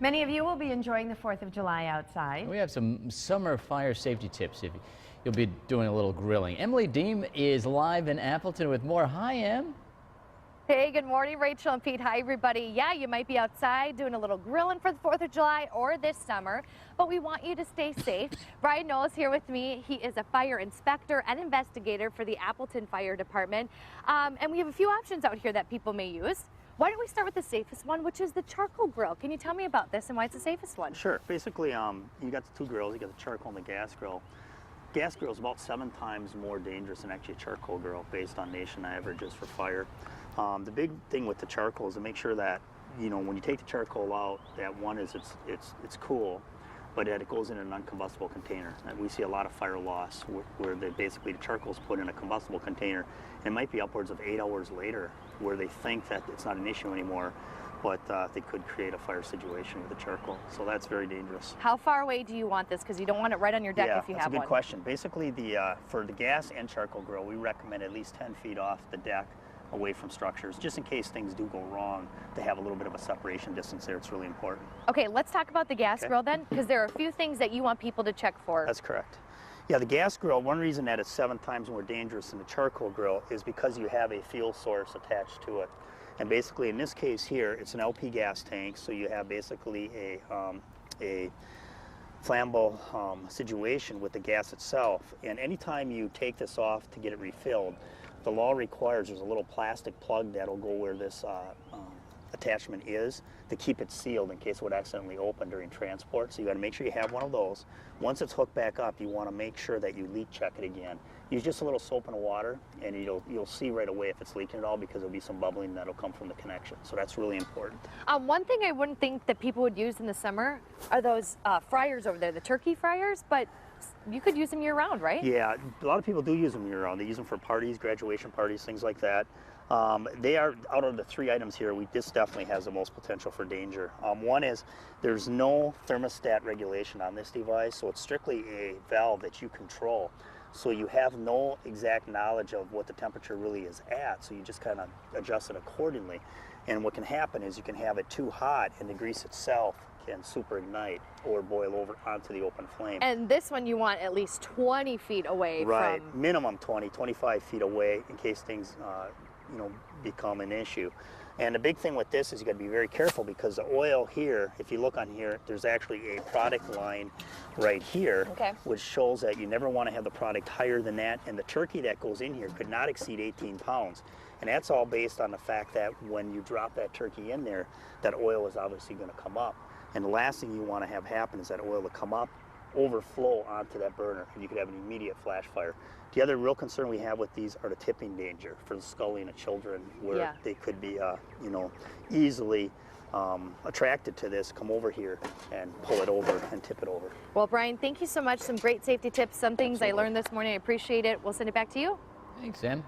Many of you will be enjoying the 4th of July outside. We have some summer fire safety tips if you'll be doing a little grilling. Emily Deem is live in Appleton with more. Hi, Em. Hey, good morning, Rachel and Pete. Hi, everybody. Yeah, you might be outside doing a little grilling for the 4th of July or this summer, but we want you to stay safe. Brian Noel is here with me. He is a fire inspector and investigator for the Appleton Fire Department. And we have a few options out here that people may use. Why don't we start with the safest one, which is the charcoal grill. Can you tell me about this and why it's the safest one? Sure. Basically, you got the two grills. You got the charcoal and the gas grill. Gas grill is about 7 times more dangerous than actually a charcoal grill based on nation averages for fire. The big thing with the charcoal is to make sure that, you know, when you take the charcoal out, that one is it's cool, but that it goes in an uncombustible container. And we see a lot of fire loss where basically the charcoal is put in a combustible container. And it might be upwards of 8 hours later where they think that it's not an issue anymore, but they could create a fire situation with the charcoal. So that's very dangerous. How far away do you want this? Because you don't want it right on your deck if you have one. Yeah, that's a good question. Basically, for the gas and charcoal grill, we recommend at least 10 feet off the deck away from structures, just in case things do go wrong, to have a little bit of a separation distance there. It's really important. Okay, let's talk about the gas grill then, because there are a few things that you want people to check for. That's correct. Yeah, the gas grill, one reason that it's 7 times more dangerous than the charcoal grill is because you have a fuel source attached to it. And basically, in this case here, it's an LP gas tank, so you have basically a flammable situation with the gas itself. And anytime you take this off to get it refilled, the law requires there's a little plastic plug that'll go where this attachment is to keep it sealed in case it would accidentally open during transport. So you got to make sure you have one of those. Once it's hooked back up, you want to make sure that you leak check it again. Use just a little soap and water, and you'll see right away if it's leaking at all, because there'll be some bubbling that'll come from the connection. So that's really important. One thing I wouldn't think that people would use in the summer are those fryers over there, the turkey fryers, but you could use them year-round, right? Yeah, a lot of people do use them year-round. They use them for parties, graduation parties, things like that. They are, out of the 3 items here, this definitely has the most potential for danger. One is there's no thermostat regulation on this device, so it's strictly a valve that you control. So you have no exact knowledge of what the temperature really is at, so you just kind of adjust it accordingly. And what can happen is you can have it too hot and the grease itself can super ignite or boil over onto the open flame. And this one you want at least 20 feet away right, from... minimum 20, 25 feet away in case things you know, become an issue. And the big thing with this is you got to be very careful, because the oil here, if you look on here, there's actually a product line right here, which shows that you never want to have the product higher than that, and the turkey that goes in here could not exceed 18 pounds. And that's all based on the fact that when you drop that turkey in there, that oil is obviously going to come up. And the last thing you want to have happen is that oil to come up, overflow onto that burner, and you could have an immediate flash fire. The other real concern we have with these are the tipping danger for the sculling of children, where they could be, you know, easily attracted to this, come over here and pull it over and tip it over. Well, Brian, thank you so much. Some great safety tips, some things I learned this morning. I appreciate it. We'll send it back to you. Thanks, Em.